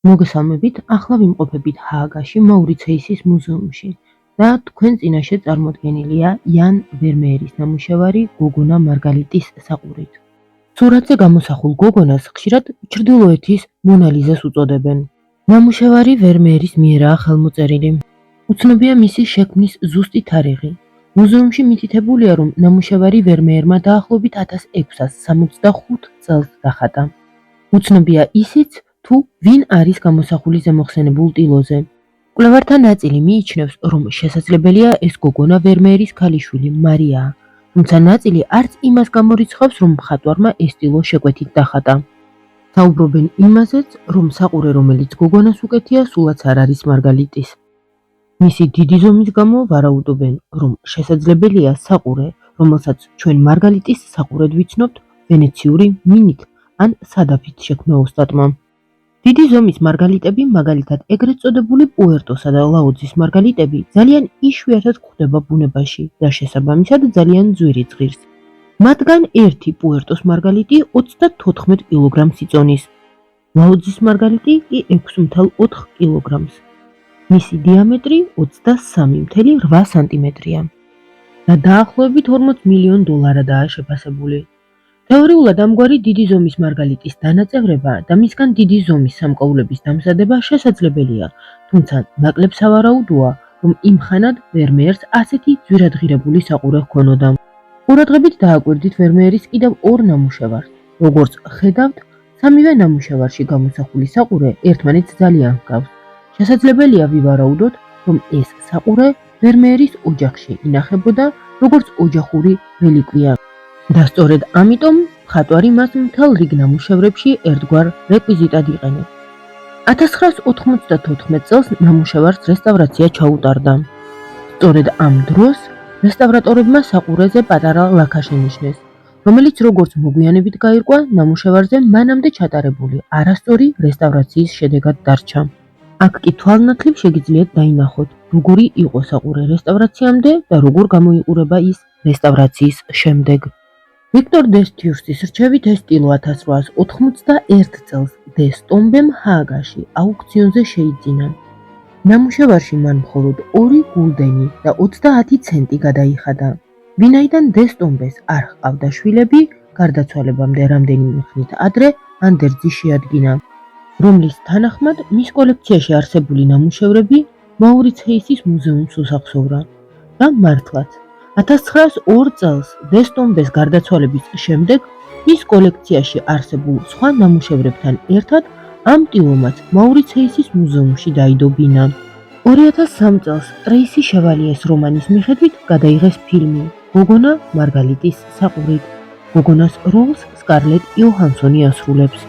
მოგესალმებით, ახლა ვიმყოფებით ჰააგაში, მაურიცეისის მუზეუმში და თქვენ წინაშე წარმოდგენილია იან ვერმეერის ნამუშევარი გოგონა მარგალიტის საყურით. სურათზე გამოსახულ გოგონას ხშირად ჩრდილოეთის მონალიზას უწოდებენ. ნამუშევარი ვერმეერის მიერაა ხელმოწერილი. უცნობია მისი შექმნის ზუსტი თარიღი. მუზეუმში მითითებულია, რომ ნამუშევარი ვერმეერმა დაახლოებით 1665 წელს დახატა. უცნობია ისიც, თუ ვინ არის გამოსახული ზემოხსენებულ ტილოზე. მკვლევართა ნაწილი მიიჩნევს, რომ შესაძლებელია ეს გოგონა ვერმეერის ქალიშვილი მარიაა, თუმცა ნაწილი არც იმას გამორიცხავს, რომ მხატვარმა ეს ტილო შეკვეთით დახატა. საუბრობენ იმაზეც, რომ საყურე, რომელიც გოგონას უკეთია, სულაც არ არის მარგალიტის. მისი დიდი ზომის გამო ვარაუდობენ, რომ შესაძლებელია საყურე, რომელსაც ჩვენ მარგალიტის საყურედ ვიცნობთ, ვენეციური მინით ან სადაფით შექმნა ოსტატმა. დიდი ზომის მარგალიტები, მაგალითად ეგრეთ წოდებული პუერტოსა და ლაუძის მარგალიტები, ძალიან იშვიათად გვხვდება ბუნებაში და შესაბამისად ძალიან ძვირი ძღირს. მათგან ერთი პუერტოს მარგალიტი 34 კილოგრამს იწონის, ლაუძის მარგალიტი კი 6,4 კილოგრამს. მისი დიამეტრი 23,8 სანტიმეტრია და დაახლოებით 40 მილიონ დოლარადაა შეფასებული. თეორიულად ამგვარი დიდი ზომის მარგალიტის დანაწევრება და მისგან დიდი ზომის სამკაულების დამზადება შესაძლებელია, თუმცა ნაკლებ სავარაუდოა, რომ იმხანად ვერმეერს ასეთი ძვირადღირებული საყურე ჰქონოდა. ყურადღებით დააკვირდით ვერმეერის კიდევ ორ ნამუშევარს. როგორც ხედავთ, სამივე ნამუშევარში გამოსახული საყურე ერთმანეთს ძალიან ჰგავს. შესაძლებელია ვივარაუდოთ, რომ ეს საყურე ვერმეერის ოჯახში ინახებოდა როგორც ოჯახური რელიკვია. და სწორედ ამიტომ მხატვარი მას მთელ რიგ ნამუშევრებში ერთგვარ რეკვიზიტად იყენებს. 1994 წელს ნამუშევარს რესტავრაცია ჩაუტარდა. სწორედ ამ დროს რესტავრატორებმა საყურეზე პატარა ლაქა შენიშნეს, რომელიც როგორც მოგვიანებით გაირკვა, ნამუშევარზე მანამდე ჩატარებული არასწორი რესტავრაციის შედეგად დარჩა. აქ კი თვალნათლივ შეგიძლიათ დაინახოთ, როგორი იყო საყურე რესტავრაციამდე და როგორ გამოიყურება ის რესტავრაციის შემდეგ. ვიქტორ დესტიურსის რჩევით ეს ტილო 1891 წელს დე სტომბემ ჰააგაში აუქციონზე შეიძინა. ნამუშევარში მან მხოლოდ 2 გულდენი და 30 ცენტი გადაიხადა. ვინაიდან დე სტომბეს არ ჰყავდა შვილები, გარდაცვალებამდე რამდენიმე ხნით ადრე ანდერძი შეადგინა, რომლის თანახმად მის კოლექციაში არსებული ნამუშევრები მაურიცეისის მუზეუმს უსახსოვრა და მართლაც 1902 წელს დე სტომბეს გარდაცვალების შემდეგ მის კოლექციაში არსებულ სხვა ნამუშევრებთან ერთად ამ ტილომაც მაურიცეისის მუზეუმში დაიდო ბინა. 2003 წელს ტრეისი შევალიეს რომანის მიხედვით გადაიღეს ფილმი გოგონა მარგალიტის საყურით. გოგონას როლს სკარლეტ იოჰანსონი ასრულებს.